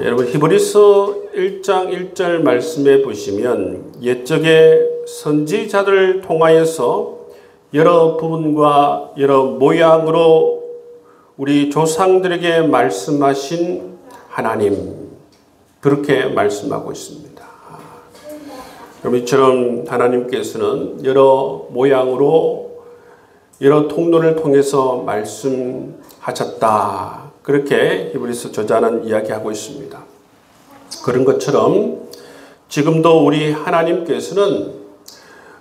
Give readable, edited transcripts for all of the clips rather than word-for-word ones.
여러분 히브리서 1장 1절 말씀에 보시면 옛적의 선지자들을 통하여서 여러 부분과 여러 모양으로 우리 조상들에게 말씀하신 하나님, 그렇게 말씀하고 있습니다. 여러분 이처럼 하나님께서는 여러 모양으로 여러 통로를 통해서 말씀하셨다, 그렇게 히브리서 저자는 이야기하고 있습니다. 그런 것처럼 지금도 우리 하나님께서는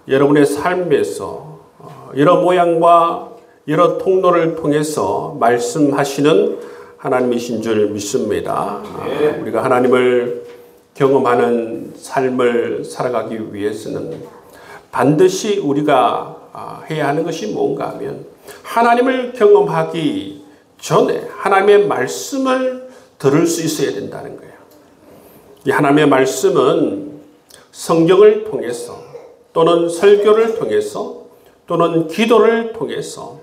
여러분의 삶에서 여러 모양과 여러 통로를 통해서 말씀하시는 하나님이신 줄 믿습니다. 우리가 하나님을 경험하는 삶을 살아가기 위해서는 반드시 우리가 해야 하는 것이 뭔가 하면 하나님을 경험하기 전에 하나님의 말씀을 들을 수 있어야 된다는 거예요. 이 하나님의 말씀은 성경을 통해서 또는 설교를 통해서 또는 기도를 통해서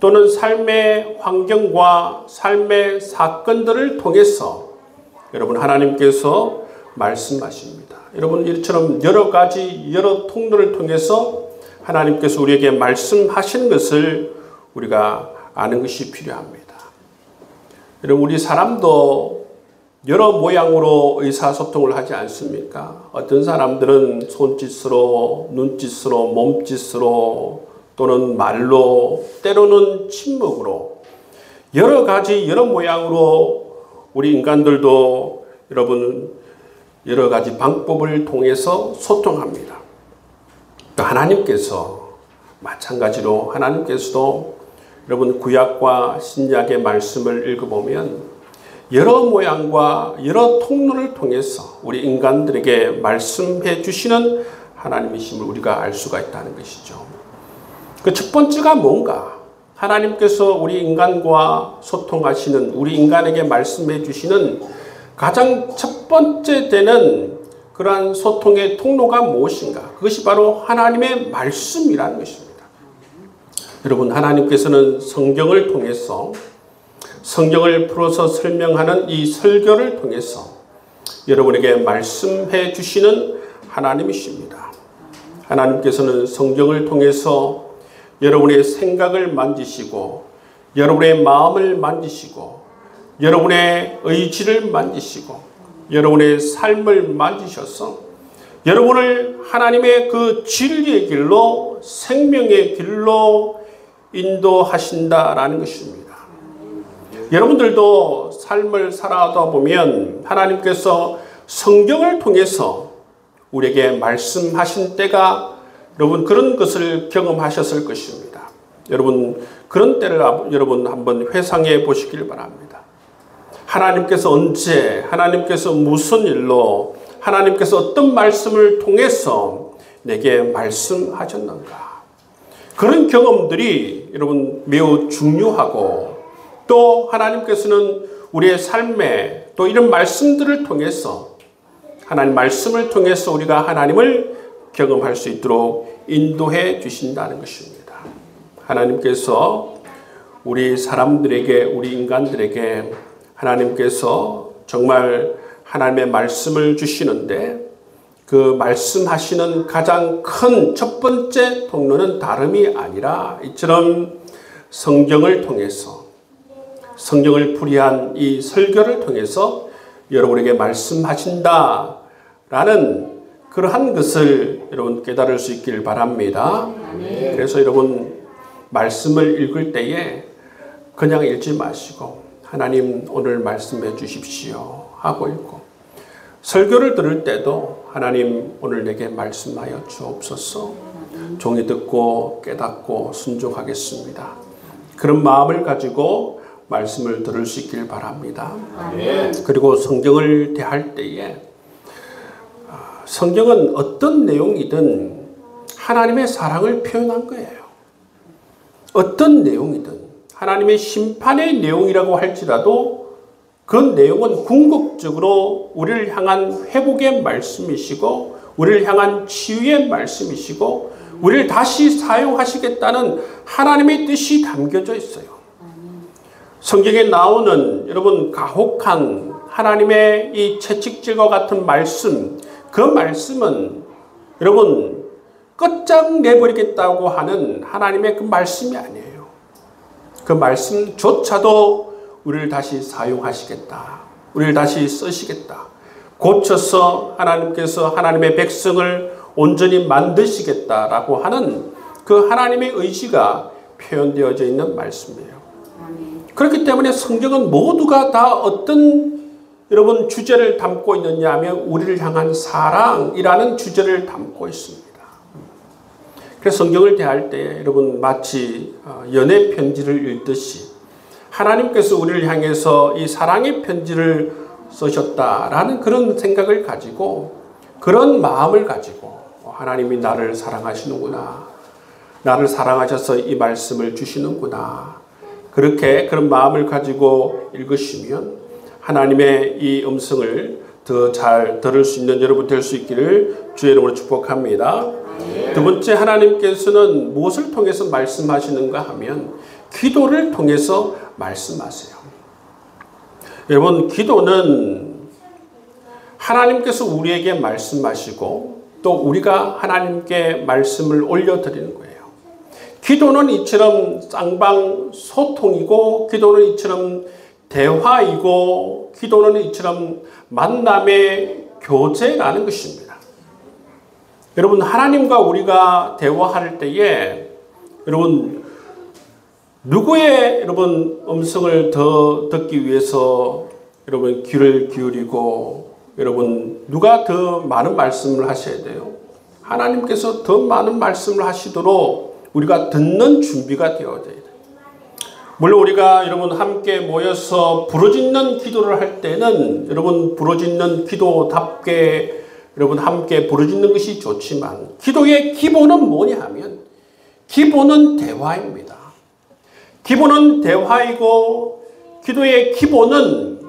또는 삶의 환경과 삶의 사건들을 통해서 여러분 하나님께서 말씀하십니다. 여러분 이처럼 여러 가지 여러 통로를 통해서 하나님께서 우리에게 말씀하시는 것을 우리가 아는 것이 필요합니다. 여러분 우리 사람도 여러 모양으로 의사소통을 하지 않습니까? 어떤 사람들은 손짓으로, 눈짓으로, 몸짓으로 또는 말로, 때로는 침묵으로 여러 가지 여러 모양으로 우리 인간들도 여러분 여러 가지 방법을 통해서 소통합니다. 하나님께서 마찬가지로 하나님께서도 여러분 구약과 신약의 말씀을 읽어보면 여러 모양과 여러 통로를 통해서 우리 인간들에게 말씀해 주시는 하나님이심을 우리가 알 수가 있다는 것이죠. 그 첫 번째가 뭔가? 하나님께서 우리 인간과 소통하시는, 우리 인간에게 말씀해 주시는 가장 첫 번째 되는 그러한 소통의 통로가 무엇인가? 그것이 바로 하나님의 말씀이라는 것입니다. 여러분 하나님께서는 성경을 통해서 성경을 풀어서 설명하는 이 설교를 통해서 여러분에게 말씀해 주시는 하나님이십니다. 하나님께서는 성경을 통해서 여러분의 생각을 만지시고 여러분의 마음을 만지시고 여러분의 의지를 만지시고 여러분의 삶을 만지셔서 여러분을 하나님의 그 진리의 길로 생명의 길로 인도하신다라는 것입니다. 여러분들도 삶을 살아가다 보면 하나님께서 성경을 통해서 우리에게 말씀하신 때가 여러분 그런 것을 경험하셨을 것입니다. 여러분 그런 때를 여러분 한번 회상해 보시길 바랍니다. 하나님께서 언제, 하나님께서 무슨 일로, 하나님께서 어떤 말씀을 통해서 내게 말씀하셨는가? 그런 경험들이 여러분 매우 중요하고 또 하나님께서는 우리의 삶에 또 이런 말씀들을 통해서 하나님 말씀을 통해서 우리가 하나님을 경험할 수 있도록 인도해 주신다는 것입니다. 하나님께서 우리 사람들에게, 우리 인간들에게 하나님께서 정말 하나님의 말씀을 주시는데 그 말씀하시는 가장 큰 첫 번째 통로는 다름이 아니라 이처럼 성경을 통해서 성경을 풀이한 이 설교를 통해서 여러분에게 말씀하신다라는 그러한 것을 여러분 깨달을 수 있길 바랍니다. 그래서 여러분 말씀을 읽을 때에 그냥 읽지 마시고 하나님 오늘 말씀해 주십시오 하고 읽고 설교를 들을 때도 하나님 오늘 내게 말씀하여 주옵소서. 종이 듣고 깨닫고 순종하겠습니다. 그런 마음을 가지고 말씀을 들을 수 있길 바랍니다. 그리고 성경을 대할 때에 성경은 어떤 내용이든 하나님의 사랑을 표현한 거예요. 어떤 내용이든 하나님의 심판의 내용이라고 할지라도 그 내용은 궁극적으로 우리를 향한 회복의 말씀이시고 우리를 향한 치유의 말씀이시고 우리를 다시 사용하시겠다는 하나님의 뜻이 담겨져 있어요. 성경에 나오는 여러분 가혹한 하나님의 이 채찍질과 같은 말씀, 그 말씀은 여러분 끝장내버리겠다고 하는 하나님의 그 말씀이 아니에요. 그 말씀조차도 우리를 다시 사용하시겠다. 우리를 다시 쓰시겠다. 고쳐서 하나님께서 하나님의 백성을 온전히 만드시겠다라고 하는 그 하나님의 의지가 표현되어져 있는 말씀이에요. 그렇기 때문에 성경은 모두가 다 어떤 여러분 주제를 담고 있느냐 하면 우리를 향한 사랑이라는 주제를 담고 있습니다. 그래서 성경을 대할 때 여러분 마치 연애 편지를 읽듯이 하나님께서 우리를 향해서 이 사랑의 편지를 쓰셨다라는 그런 생각을 가지고 그런 마음을 가지고 하나님이 나를 사랑하시는구나. 나를 사랑하셔서 이 말씀을 주시는구나. 그렇게 그런 마음을 가지고 읽으시면 하나님의 이 음성을 더 잘 들을 수 있는 여러분 될 수 있기를 주의 이름으로 축복합니다. 두 번째, 하나님께서는 무엇을 통해서 말씀하시는가 하면 기도를 통해서 말씀하세요. 여러분, 기도는 하나님께서 우리에게 말씀하시고 또 우리가 하나님께 말씀을 올려드리는 거예요. 기도는 이처럼 쌍방소통이고 기도는 이처럼 대화이고 기도는 이처럼 만남의 교제라는 것입니다. 여러분, 하나님과 우리가 대화할 때에 여러분 누구의 여러분 음성을 더 듣기 위해서 여러분 귀를 기울이고 여러분 누가 더 많은 말씀을 하셔야 돼요? 하나님께서 더 많은 말씀을 하시도록 우리가 듣는 준비가 되어져야 돼요. 물론 우리가 여러분 함께 모여서 부르짖는 기도를 할 때는 여러분 부르짖는 기도답게 여러분 함께 부르짖는 것이 좋지만 기도의 기본은 뭐냐 하면 기본은 대화입니다. 기본은 대화이고 기도의 기본은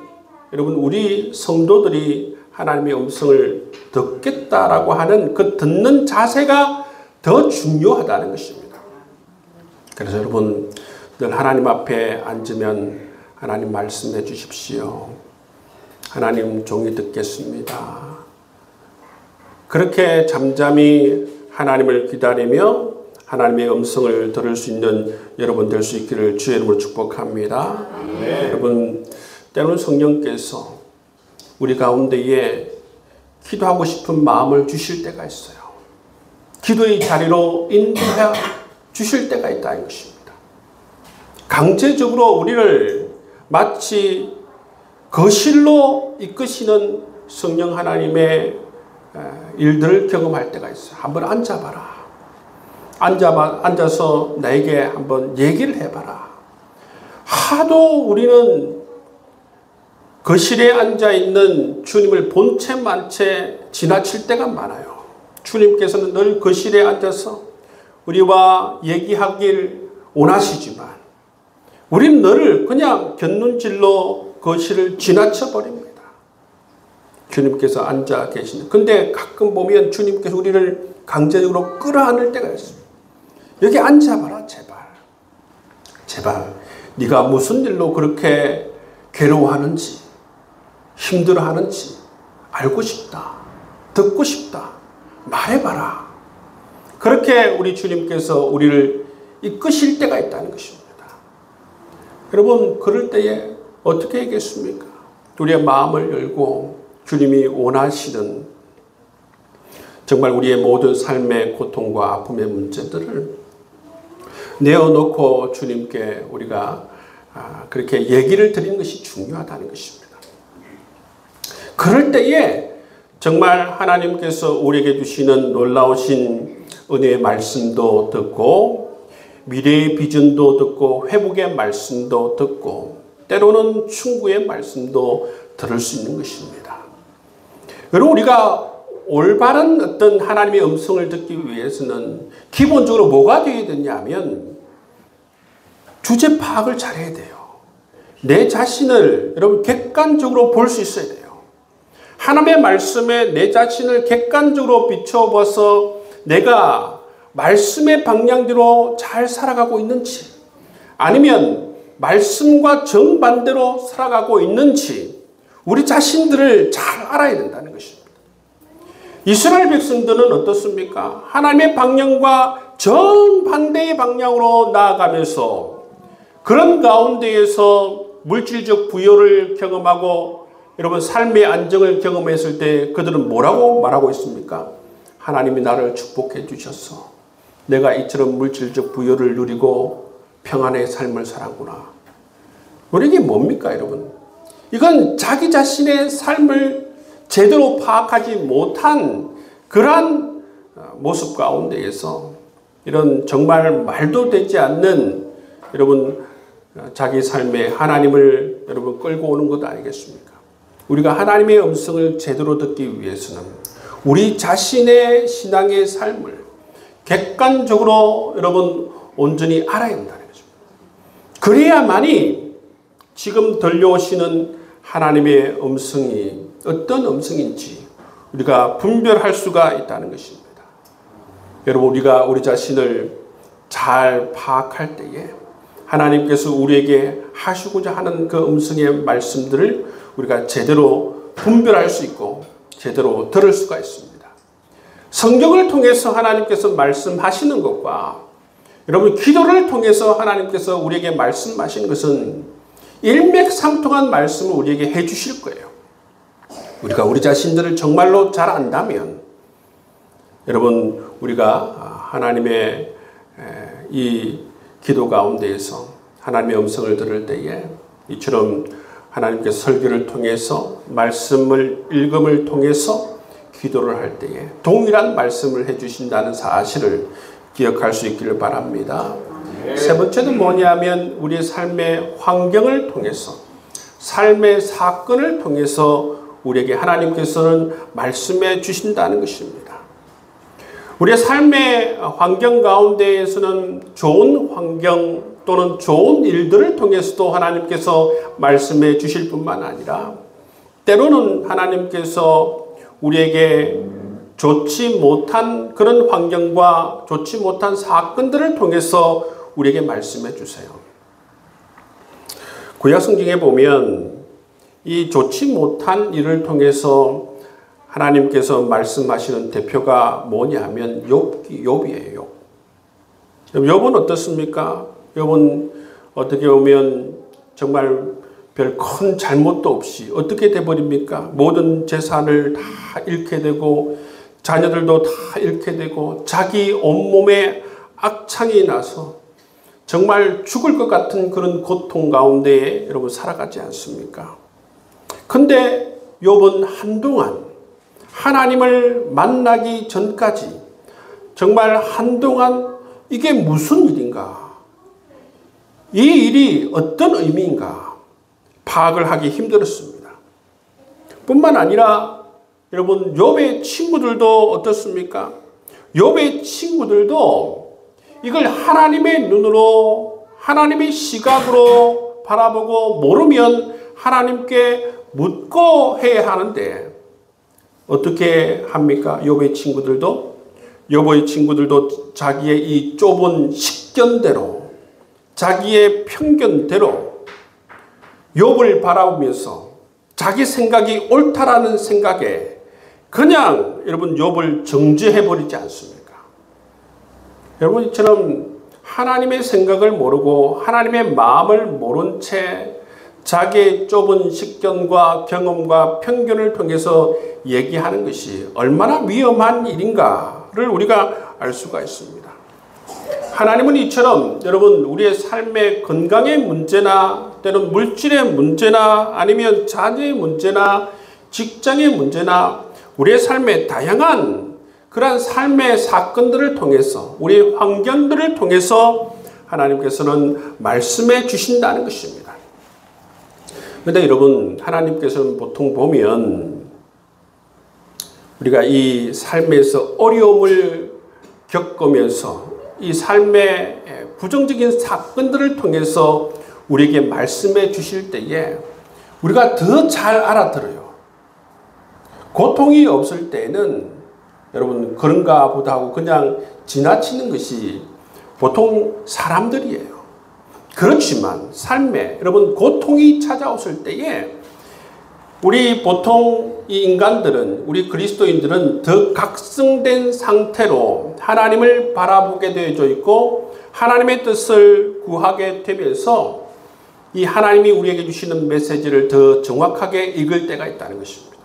여러분 우리 성도들이 하나님의 음성을 듣겠다라고 하는 그 듣는 자세가 더 중요하다는 것입니다. 그래서 여러분 늘 하나님 앞에 앉으면 하나님 말씀해 주십시오. 하나님 종이 듣겠습니다. 그렇게 잠잠히 하나님을 기다리며 하나님의 음성을 들을 수 있는 여러분 될 수 있기를 주의 이름으로 축복합니다. 네. 여러분, 때로는 성령께서 우리 가운데에 기도하고 싶은 마음을 주실 때가 있어요. 기도의 자리로 인도해 주실 때가 있다는 것입니다. 강제적으로 우리를 마치 거실로 이끄시는 성령 하나님의 일들을 경험할 때가 있어요. 한번 앉아봐라. 앉아서 나에게 한번 얘기를 해봐라. 하도 우리는 거실에 앉아있는 주님을 본 채 만 채 지나칠 때가 많아요. 주님께서는 늘 거실에 앉아서 우리와 얘기하길 원하시지만 우리는 늘 그냥 곁눈질로 거실을 지나쳐 버립니다. 주님께서 앉아 계시는. 근데 가끔 보면 주님께서 우리를 강제적으로 끌어안을 때가 있어요. 여기 앉아봐라, 제발. 제발. 네가 무슨 일로 그렇게 괴로워하는지, 힘들어하는지 알고 싶다. 듣고 싶다. 말해봐라. 그렇게 우리 주님께서 우리를 이끄실 때가 있다는 것입니다. 여러분, 그럴 때에 어떻게 하겠습니까? 우리의 마음을 열고 주님이 원하시는 정말 우리의 모든 삶의 고통과 아픔의 문제들을 내어놓고 주님께 우리가 그렇게 얘기를 드리는 것이 중요하다는 것입니다. 그럴 때에 정말 하나님께서 우리에게 주시는 놀라우신 은혜의 말씀도 듣고 미래의 비전도 듣고 회복의 말씀도 듣고 때로는 충고의 말씀도 들을 수 있는 것입니다. 여러분, 우리가 올바른 어떤 하나님의 음성을 듣기 위해서는 기본적으로 뭐가 되어야 되냐면 주제 파악을 잘해야 돼요. 내 자신을 여러분 객관적으로 볼 수 있어야 돼요. 하나님의 말씀에 내 자신을 객관적으로 비춰봐서 내가 말씀의 방향대로 잘 살아가고 있는지 아니면 말씀과 정반대로 살아가고 있는지 우리 자신들을 잘 알아야 된다는 것입니다. 이스라엘 백성들은 어떻습니까? 하나님의 방향과 정반대의 방향으로 나아가면서 그런 가운데에서 물질적 부여를 경험하고 여러분 삶의 안정을 경험했을 때 그들은 뭐라고 말하고 있습니까? 하나님이 나를 축복해 주셔서 내가 이처럼 물질적 부여를 누리고 평안의 삶을 살았구나. 우리 이게 뭡니까 여러분? 이건 자기 자신의 삶을 제대로 파악하지 못한 그러한 모습 가운데에서 이런 정말 말도 되지 않는 여러분 자기 삶에 하나님을 여러분 끌고 오는 것 아니겠습니까? 우리가 하나님의 음성을 제대로 듣기 위해서는 우리 자신의 신앙의 삶을 객관적으로 여러분 온전히 알아야 한다는 거죠. 그래야만이 지금 들려오시는 하나님의 음성이 어떤 음성인지 우리가 분별할 수가 있다는 것입니다. 여러분 우리가 우리 자신을 잘 파악할 때에 하나님께서 우리에게 하시고자 하는 그 음성의 말씀들을 우리가 제대로 분별할 수 있고 제대로 들을 수가 있습니다. 성경을 통해서 하나님께서 말씀하시는 것과 여러분 기도를 통해서 하나님께서 우리에게 말씀하시는 것은 일맥상통한 말씀을 우리에게 해 주실 거예요. 우리가 우리 자신들을 정말로 잘 안다면 여러분 우리가 하나님의 이 기도 가운데에서 하나님의 음성을 들을 때에 이처럼 하나님께서 설교를 통해서 말씀을 읽음을 통해서 기도를 할 때에 동일한 말씀을 해주신다는 사실을 기억할 수 있기를 바랍니다. 세 번째는 뭐냐면 우리의 삶의 환경을 통해서 삶의 사건을 통해서 우리에게 하나님께서는 말씀해 주신다는 것입니다. 우리의 삶의 환경 가운데에서는 좋은 환경 또는 좋은 일들을 통해서도 하나님께서 말씀해 주실 뿐만 아니라 때로는 하나님께서 우리에게 좋지 못한 그런 환경과 좋지 못한 사건들을 통해서 우리에게 말씀해 주세요. 구약 성경에 보면 이 좋지 못한 일을 통해서 하나님께서 말씀하시는 대표가 뭐냐 하면 욥이에요. 욥은 어떻습니까? 욥은 어떻게 보면 정말 별 큰 잘못도 없이 어떻게 돼버립니까? 모든 재산을 다 잃게 되고 자녀들도 다 잃게 되고 자기 온몸에 악창이 나서 정말 죽을 것 같은 그런 고통 가운데에 여러분 살아가지 않습니까? 근데 욥은 한동안 하나님을 만나기 전까지 정말 한동안 이게 무슨 일인가? 이 일이 어떤 의미인가? 파악을 하기 힘들었습니다. 뿐만 아니라 여러분 욥의 친구들도 어떻습니까? 욥의 친구들도 이걸 하나님의 눈으로 하나님의 시각으로 바라보고 모르면 하나님께 묻고 해야 하는데 어떻게 합니까? 욥의 친구들도 자기의 이 좁은 식견대로 자기의 편견대로 욥을 바라보면서 자기 생각이 옳다라는 생각에 그냥 여러분 욥을 정죄해버리지 않습니까? 여러분 이처럼 하나님의 생각을 모르고 하나님의 마음을 모른 채 자기의 좁은 식견과 경험과 편견을 통해서 얘기하는 것이 얼마나 위험한 일인가를 우리가 알 수가 있습니다. 하나님은 이처럼 여러분 우리의 삶의 건강의 문제나 때로는 물질의 문제나 아니면 자녀의 문제나 직장의 문제나 우리의 삶의 다양한 그러한 삶의 사건들을 통해서 우리의 환경들을 통해서 하나님께서는 말씀해 주신다는 것입니다. 그런데 여러분 하나님께서는 보통 보면 우리가 이 삶에서 어려움을 겪으면서 이 삶의 부정적인 사건들을 통해서 우리에게 말씀해 주실 때에 우리가 더 잘 알아들어요. 고통이 없을 때는 여러분 그런가 보다 하고 그냥 지나치는 것이 보통 사람들이에요. 그렇지만 삶에 여러분 고통이 찾아왔을 때에 우리 보통 이 인간들은, 우리 그리스도인들은 더 각성된 상태로 하나님을 바라보게 되어져 있고 하나님의 뜻을 구하게 되면서 이 하나님이 우리에게 주시는 메시지를 더 정확하게 읽을 때가 있다는 것입니다.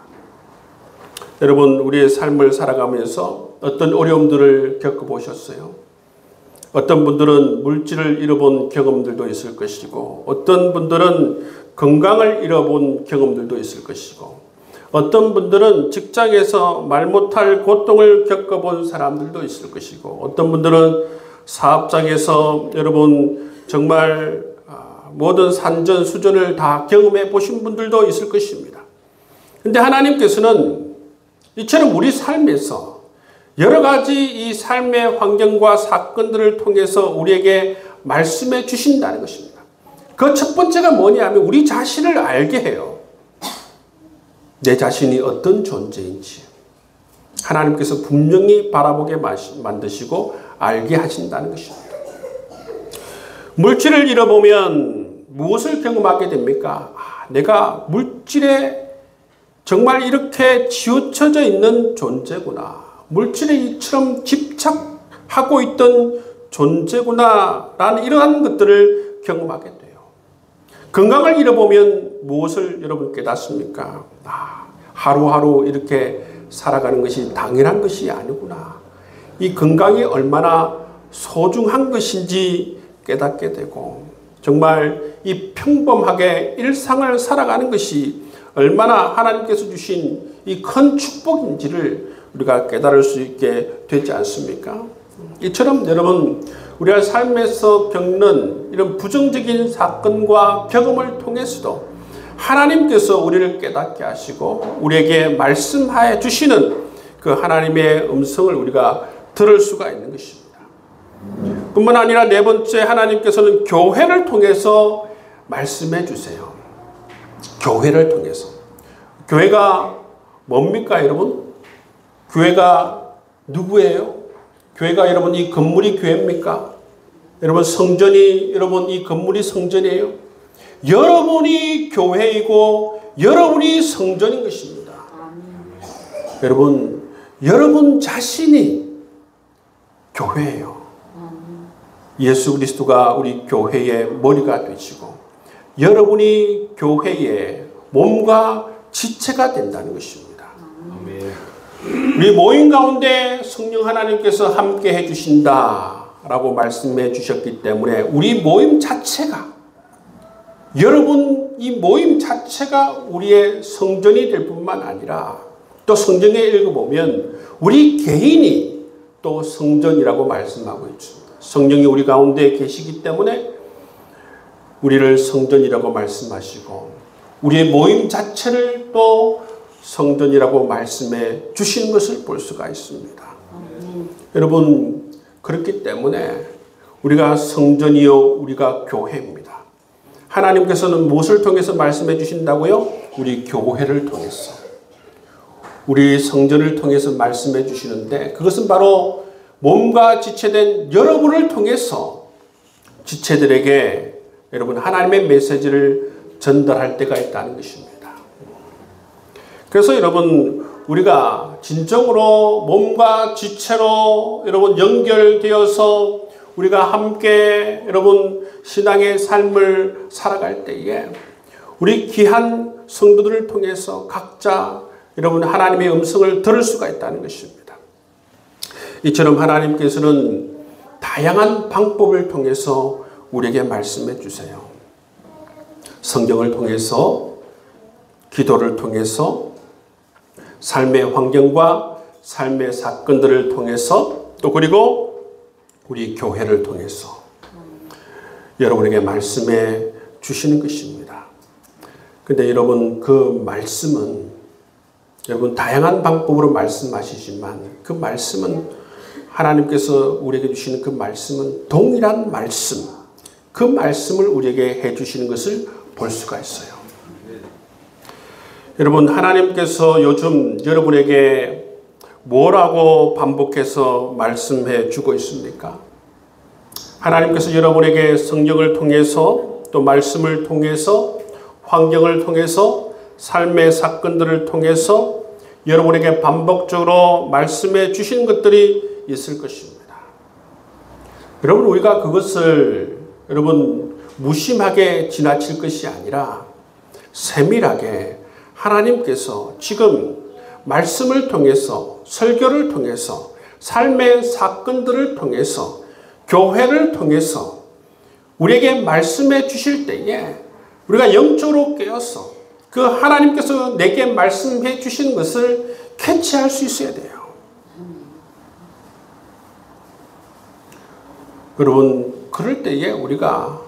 여러분, 우리의 삶을 살아가면서 어떤 어려움들을 겪어보셨어요? 어떤 분들은 물질을 잃어본 경험들도 있을 것이고, 어떤 분들은 건강을 잃어본 경험들도 있을 것이고, 어떤 분들은 직장에서 말 못할 고통을 겪어본 사람들도 있을 것이고, 어떤 분들은 사업장에서 여러분 정말 모든 산전수전을 다 경험해 보신 분들도 있을 것입니다. 그런데 하나님께서는 이처럼 우리 삶에서 여러 가지 이 삶의 환경과 사건들을 통해서 우리에게 말씀해 주신다는 것입니다. 그 첫 번째가 뭐냐면 우리 자신을 알게 해요. 내 자신이 어떤 존재인지 하나님께서 분명히 바라보게 만드시고 알게 하신다는 것입니다. 물질을 잃어보면 무엇을 경험하게 됩니까? 내가 물질에 정말 이렇게 치우쳐져 있는 존재구나. 물질에 이처럼 집착하고 있던 존재구나 라는 이러한 것들을 경험하게 돼요. 건강을 잃어보면 무엇을 여러분 깨닫습니까? 하루하루 이렇게 살아가는 것이 당연한 것이 아니구나. 이 건강이 얼마나 소중한 것인지 깨닫게 되고, 정말 이 평범하게 일상을 살아가는 것이 얼마나 하나님께서 주신 이 큰 축복인지를 우리가 깨달을 수 있게 되지 않습니까? 이처럼 여러분, 우리가 삶에서 겪는 이런 부정적인 사건과 경험을 통해서도 하나님께서 우리를 깨닫게 하시고 우리에게 말씀하여 주시는 그 하나님의 음성을 우리가 들을 수가 있는 것입니다. 뿐만 아니라 네 번째, 하나님께서는 교회를 통해서 말씀해 주세요. 교회를 통해서. 교회가 뭡니까, 여러분? 교회가 누구예요? 교회가 여러분 이 건물이 교회입니까? 여러분 성전이, 여러분 이 건물이 성전이에요? 여러분이 교회이고 여러분이 성전인 것입니다. 여러분, 여러분 자신이 교회예요. 예수 그리스도가 우리 교회의 머리가 되시고 여러분이 교회의 몸과 지체가 된다는 것입니다. 우리 모임 가운데 성령 하나님께서 함께 해주신다라고 말씀해 주셨기 때문에 우리 모임 자체가, 여러분 이 모임 자체가 우리의 성전이 될 뿐만 아니라 또 성경에 읽어보면 우리 개인이 또 성전이라고 말씀하고 있습니다. 성령이 우리 가운데 계시기 때문에 우리를 성전이라고 말씀하시고 우리의 모임 자체를 또 성전이라고 말씀해 주시는 것을 볼 수가 있습니다. 여러분, 그렇기 때문에 우리가 성전이요 우리가 교회입니다. 하나님께서는 무엇을 통해서 말씀해 주신다고요? 우리 교회를 통해서, 우리 성전을 통해서 말씀해 주시는데, 그것은 바로 몸과 지체된 여러분을 통해서 지체들에게 여러분 하나님의 메시지를 전달할 때가 있다는 것입니다. 그래서 여러분, 우리가 진정으로 몸과 지체로 여러분 연결되어서 우리가 함께 여러분 신앙의 삶을 살아갈 때에 우리 귀한 성도들을 통해서 각자 여러분 하나님의 음성을 들을 수가 있다는 것입니다. 이처럼 하나님께서는 다양한 방법을 통해서 우리에게 말씀해 주세요. 성경을 통해서, 기도를 통해서, 삶의 환경과 삶의 사건들을 통해서, 또 그리고 우리 교회를 통해서 여러분에게 말씀해 주시는 것입니다. 근데 여러분, 그 말씀은 여러분 다양한 방법으로 말씀하시지만 그 말씀은 하나님께서 우리에게 주시는 그 말씀은 동일한 말씀, 그 말씀을 우리에게 해 주시는 것을 볼 수가 있어요. 여러분, 하나님께서 요즘 여러분에게 뭐라고 반복해서 말씀해 주고 있습니까? 하나님께서 여러분에게 성경을 통해서 또 말씀을 통해서 환경을 통해서 삶의 사건들을 통해서 여러분에게 반복적으로 말씀해 주신 것들이 있을 것입니다. 여러분, 우리가 그것을 무심하게 지나칠 것이 아니라 세밀하게 하나님께서 지금 말씀을 통해서, 설교를 통해서, 삶의 사건들을 통해서, 교회를 통해서 우리에게 말씀해 주실 때에 우리가 영적으로 깨어서 그 하나님께서 내게 말씀해 주신 것을 캐치할 수 있어야 돼요. 여러분, 그럴 때에 우리가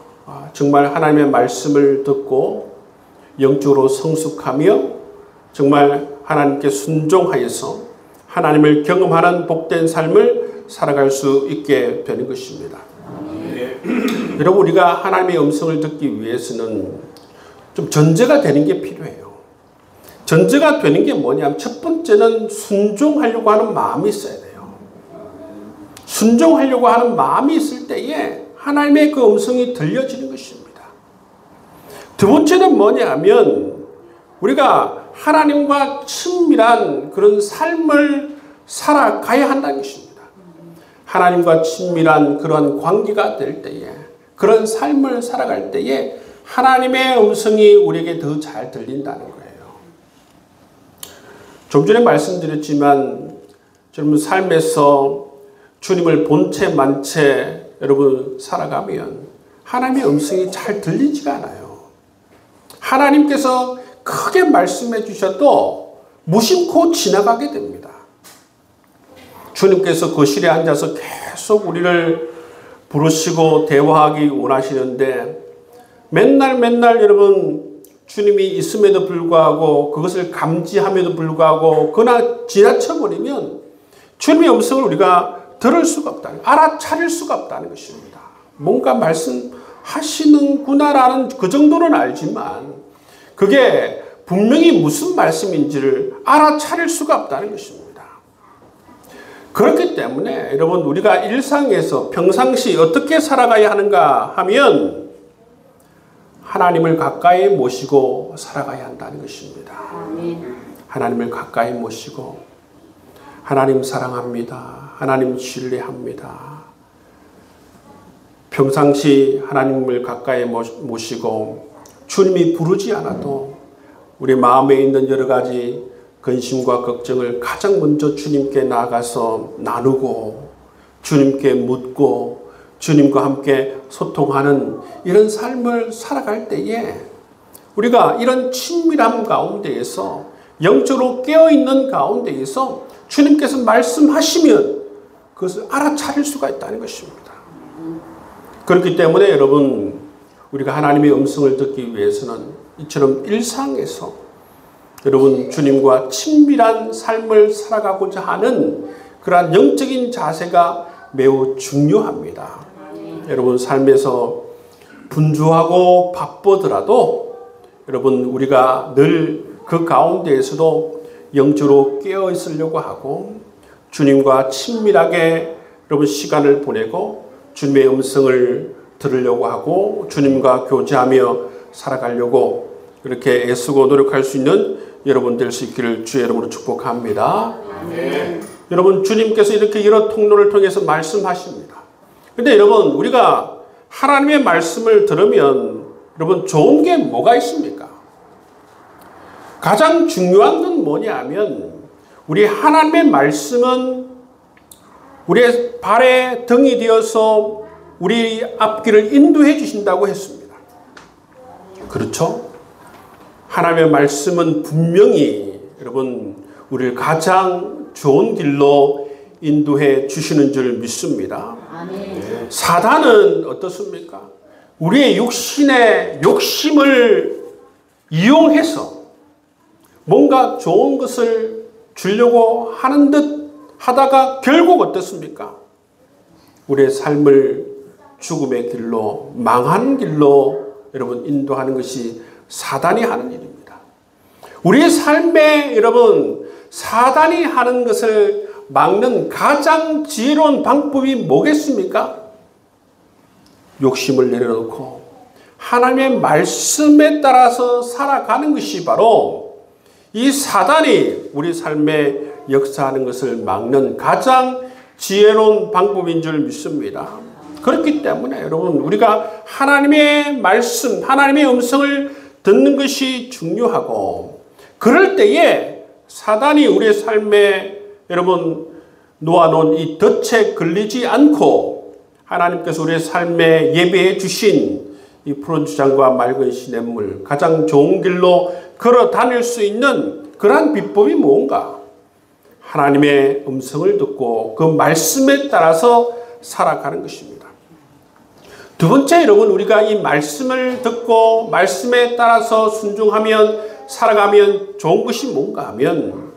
정말 하나님의 말씀을 듣고 영적으로 성숙하며 정말 하나님께 순종하여서 하나님을 경험하는 복된 삶을 살아갈 수 있게 되는 것입니다. 네. 여러분, 우리가 하나님의 음성을 듣기 위해서는 좀 전제가 되는 게 필요해요. 전제가 되는 게 뭐냐면 첫 번째는 순종하려고 하는 마음이 있어야 돼요. 순종하려고 하는 마음이 있을 때에 하나님의 그 음성이 들려지는 것입니다. 두 번째는 뭐냐면 우리가 하나님과 친밀한 그런 삶을 살아가야 한다는 것입니다. 하나님과 친밀한 그런 관계가 될 때에, 그런 삶을 살아갈 때에 하나님의 음성이 우리에게 더 잘 들린다는 거예요. 좀 전에 말씀드렸지만 여러분 삶에서 주님을 본체 만체 여러분 살아가면 하나님의 음성이 잘 들리지가 않아요. 하나님께서 크게 말씀해 주셔도 무심코 지나가게 됩니다. 주님께서 거실에 앉아서 계속 우리를 부르시고 대화하기 원하시는데 맨날 여러분 주님이 있음에도 불구하고 그것을 감지함에도 불구하고 그러나 지나쳐버리면 주님의 음성을 우리가 들을 수가 없다는, 알아차릴 수가 없다는 것입니다. 뭔가 말씀하시는구나라는 그 정도는 알지만 그게 분명히 무슨 말씀인지를 알아차릴 수가 없다는 것입니다. 그렇기 때문에 여러분 우리가 일상에서 평상시 어떻게 살아가야 하는가 하면 하나님을 가까이 모시고 살아가야 한다는 것입니다. 하나님을 가까이 모시고 하나님 사랑합니다. 하나님 신뢰합니다. 평상시 하나님을 가까이 모시고 주님이 부르지 않아도 우리 마음에 있는 여러 가지 근심과 걱정을 가장 먼저 주님께 나아가서 나누고 주님께 묻고 주님과 함께 소통하는 이런 삶을 살아갈 때에 우리가 이런 친밀함 가운데에서 영적으로 깨어있는 가운데에서 주님께서 말씀하시면 그것을 알아차릴 수가 있다는 것입니다. 그렇기 때문에 여러분 우리가 하나님의 음성을 듣기 위해서는 이처럼 일상에서 여러분 주님과 친밀한 삶을 살아가고자 하는 그러한 영적인 자세가 매우 중요합니다. 여러분 삶에서 분주하고 바쁘더라도 여러분 우리가 늘 그 가운데에서도 영적으로 깨어 있으려고 하고 주님과 친밀하게 여러분 시간을 보내고 주님의 음성을 들으려고 하고 주님과 교제하며 살아가려고 그렇게 애쓰고 노력할 수 있는 여러분 될 수 있기를 주의 이름으로 축복합니다. 네. 여러분 주님께서 이렇게 여러 통로를 통해서 말씀하십니다. 그런데 여러분 우리가 하나님의 말씀을 들으면 여러분 좋은 게 뭐가 있습니까? 가장 중요한 건 뭐냐면 우리 하나님의 말씀은 우리의 발에 등이 되어서 우리 앞길을 인도해 주신다고 했습니다. 그렇죠? 하나님의 말씀은 분명히 여러분 우리를 가장 좋은 길로 인도해 주시는 줄 믿습니다. 아멘. 사단은 어떻습니까? 우리의 육신의 욕심을 이용해서 뭔가 좋은 것을 주려고 하는 듯 하다가 결국 어떻습니까? 우리의 삶을 죽음의 길로 망하는 길로 여러분 인도하는 것이 사단이 하는 일입니다. 우리의 삶에 여러분 사단이 하는 것을 막는 가장 지혜로운 방법이 뭐겠습니까? 욕심을 내려놓고 하나님의 말씀에 따라서 살아가는 것이 바로 이 사단이 우리 삶에 역사하는 것을 막는 가장 지혜로운 방법인 줄 믿습니다. 그렇기 때문에 여러분, 우리가 하나님의 말씀, 하나님의 음성을 듣는 것이 중요하고, 그럴 때에 사단이 우리의 삶에 여러분 놓아놓은 이 덫에 걸리지 않고 하나님께서 우리의 삶에 예배해 주신 이 푸른 주장과 맑은 시냇물, 가장 좋은 길로 걸어 다닐 수 있는 그러한 비법이 뭔가? 하나님의 음성을 듣고 그 말씀에 따라서 살아가는 것입니다. 두 번째, 여러분, 우리가 이 말씀을 듣고 말씀에 따라서 순종하면 살아가면 좋은 것이 뭔가 하면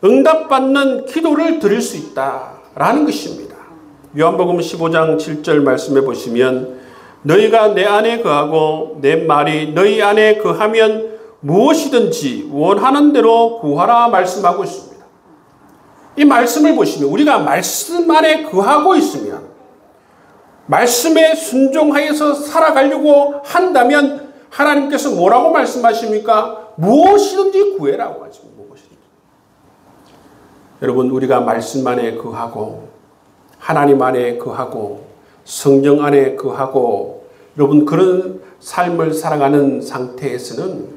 응답받는 기도를 드릴 수 있다라는 것입니다. 요한복음 15장 7절 말씀해 보시면 너희가 내 안에 거하고 내 말이 너희 안에 거하면 무엇이든지 원하는 대로 구하라 말씀하고 있습니다. 이 말씀을 보시면 우리가 말씀 안에 거하고 있으면, 말씀에 순종하여서 살아가려고 한다면 하나님께서 뭐라고 말씀하십니까? 무엇이든지 구해라고 하십니다. 무엇이든지. 여러분, 우리가 말씀 안에 거하고 하나님 안에 거하고 성령 안에 거하고 여러분 그런 삶을 살아가는 상태에서는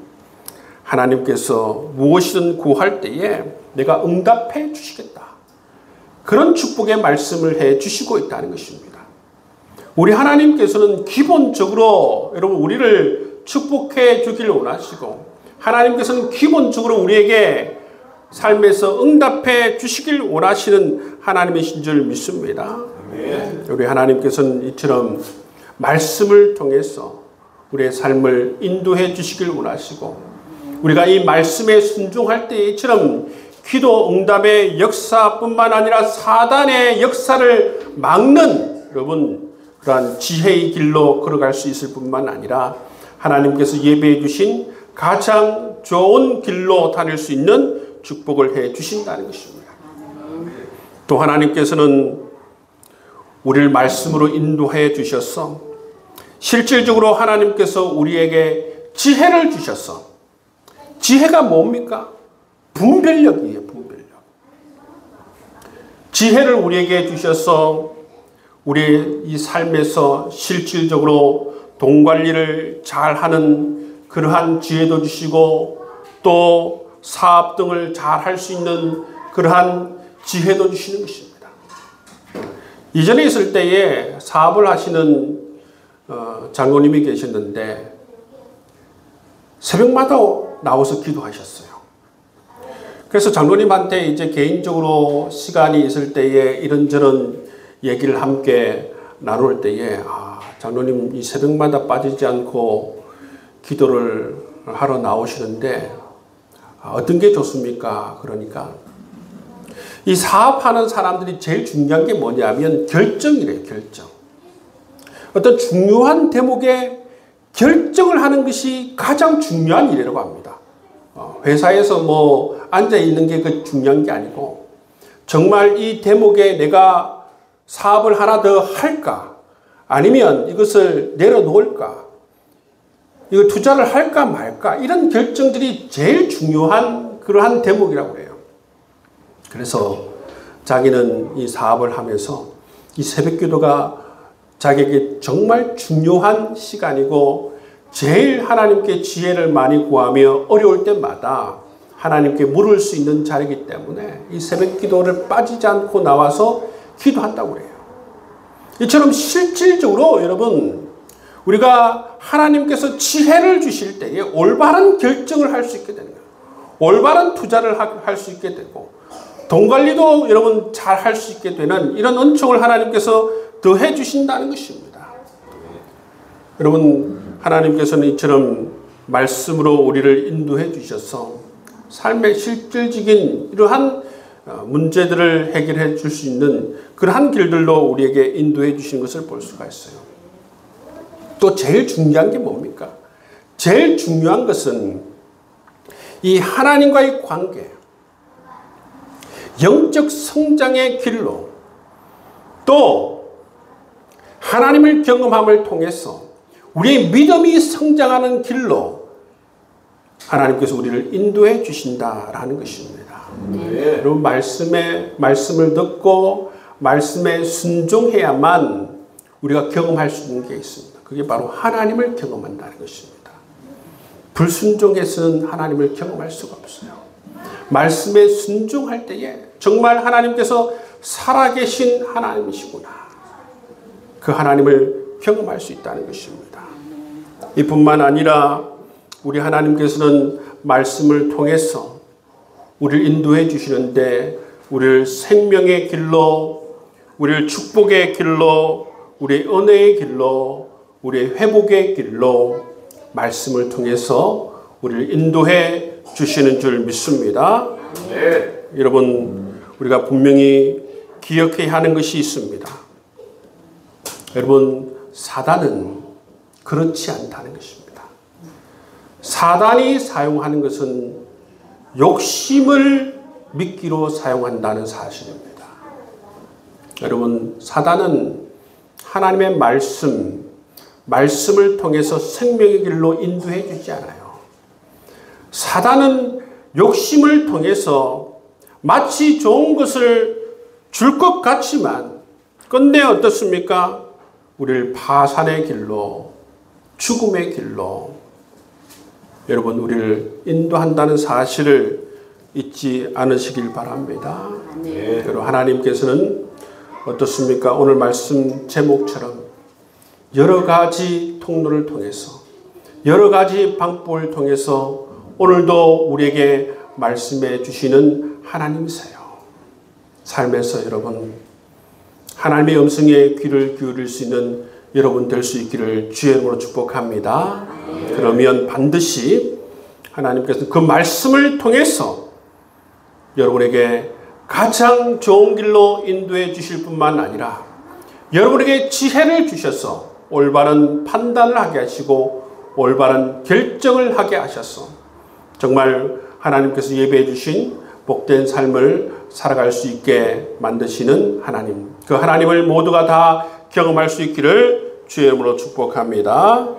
하나님께서 무엇이든 구할 때에 내가 응답해 주시겠다. 그런 축복의 말씀을 해 주시고 있다는 것입니다. 우리 하나님께서는 기본적으로 여러분 우리를 축복해 주기를 원하시고, 하나님께서는 기본적으로 우리에게 삶에서 응답해 주시길 원하시는 하나님이신 줄 믿습니다. 우리 하나님께서는 이처럼 말씀을 통해서 우리의 삶을 인도해 주시길 원하시고, 우리가 이 말씀에 순종할 때 이처럼 기도 응답의 역사뿐만 아니라 사단의 역사를 막는 여러분 그러한 지혜의 길로 걸어갈 수 있을 뿐만 아니라 하나님께서 예배해 주신 가장 좋은 길로 다닐 수 있는 축복을 해 주신다는 것입니다. 또 하나님께서는 우리를 말씀으로 인도해 주셔서 실질적으로 하나님께서 우리에게 지혜를 주셔서, 지혜가 뭡니까? 분별력이에요. 분별력. 지혜를 우리에게 주셔서 우리의 이 삶에서 실질적으로 돈 관리를 잘하는 그러한 지혜도 주시고, 또 사업 등을 잘 할 수 있는 그러한 지혜도 주시는 것입니다. 이전에 있을 때에 사업을 하시는 장로님이 계셨는데 새벽마다 나와서 기도하셨어요. 그래서 장로님한테 이제 개인적으로 시간이 있을 때에 이런저런 얘기를 함께 나눌 때에 장로님 이 새벽마다 빠지지 않고 기도를 하러 나오시는데 어떤 게 좋습니까? 그러니까 이 사업하는 사람들이 제일 중요한 게 뭐냐면 결정이래요. 결정. 어떤 중요한 대목에 결정을 하는 것이 가장 중요한 일이라고 합니다. 회사에서 뭐 앉아 있는 게 그 중요한 게 아니고, 정말 이 대목에 내가 사업을 하나 더 할까, 아니면 이것을 내려놓을까, 이거 투자를 할까 말까, 이런 결정들이 제일 중요한 그러한 대목이라고 해요. 그래서 자기는 이 사업을 하면서 이 새벽 기도가 자기에게 정말 중요한 시간이고, 제일 하나님께 지혜를 많이 구하며 어려울 때마다 하나님께 물을 수 있는 자리이기 때문에 이 새벽 기도를 빠지지 않고 나와서 기도한다고 해요. 이처럼 실질적으로 여러분, 우리가 하나님께서 지혜를 주실 때에 올바른 결정을 할 수 있게 되는 거예요. 올바른 투자를 할 수 있게 되고, 돈 관리도 여러분 잘 할 수 있게 되는 이런 은총을 하나님께서 더해 주신다는 것입니다. 여러분, 하나님께서는 이처럼 말씀으로 우리를 인도해 주셔서 삶의 실질적인 이러한 문제들을 해결해 줄 수 있는 그러한 길들로 우리에게 인도해 주시는 것을 볼 수가 있어요. 또 제일 중요한 게 뭡니까? 제일 중요한 것은 이 하나님과의 관계, 영적 성장의 길로, 또 하나님을 경험함을 통해서 우리의 믿음이 성장하는 길로 하나님께서 우리를 인도해 주신다라는 것입니다. 여러분, 말씀을 듣고 말씀에 순종해야만 우리가 경험할 수 있는 게 있습니다. 그게 바로 하나님을 경험한다는 것입니다. 불순종해서는 하나님을 경험할 수가 없어요. 말씀에 순종할 때에 정말 하나님께서 살아계신 하나님이시구나, 그 하나님을 경험할 수 있다는 것입니다. 이뿐만 아니라 우리 하나님께서는 말씀을 통해서 우리를 인도해 주시는데, 우리를 생명의 길로, 우리를 축복의 길로, 우리의 은혜의 길로, 우리의 회복의 길로 말씀을 통해서 우리를 인도해 주시는 줄 믿습니다. 네. 여러분, 우리가 분명히 기억해야 하는 것이 있습니다. 여러분, 사단은 그렇지 않다는 것입니다. 사단이 사용하는 것은 욕심을 미끼로 사용한다는 사실입니다. 여러분, 사단은 하나님의 말씀을 통해서 생명의 길로 인도해 주지 않아요. 사단은 욕심을 통해서 마치 좋은 것을 줄 것 같지만 끝내 어떻습니까? 우리를 파산의 길로, 죽음의 길로, 여러분, 우리를 인도한다는 사실을 잊지 않으시길 바랍니다. 네. 여러분, 하나님께서는 어떻습니까? 오늘 말씀 제목처럼 여러 가지 통로를 통해서, 여러 가지 방법을 통해서 오늘도 우리에게 말씀해 주시는 하나님이세요. 삶에서 여러분, 하나님의 음성에 귀를 기울일 수 있는 여러분 될 수 있기를 주의 이름으로 축복합니다. 그러면 반드시 하나님께서 그 말씀을 통해서 여러분에게 가장 좋은 길로 인도해 주실 뿐만 아니라 여러분에게 지혜를 주셔서 올바른 판단을 하게 하시고 올바른 결정을 하게 하셔서 정말 하나님께서 예배해 주신 복된 삶을 살아갈 수 있게 만드시는 하나님, 그 하나님을 모두가 다 경험할 수 있기를 주의 이름으로 축복합니다.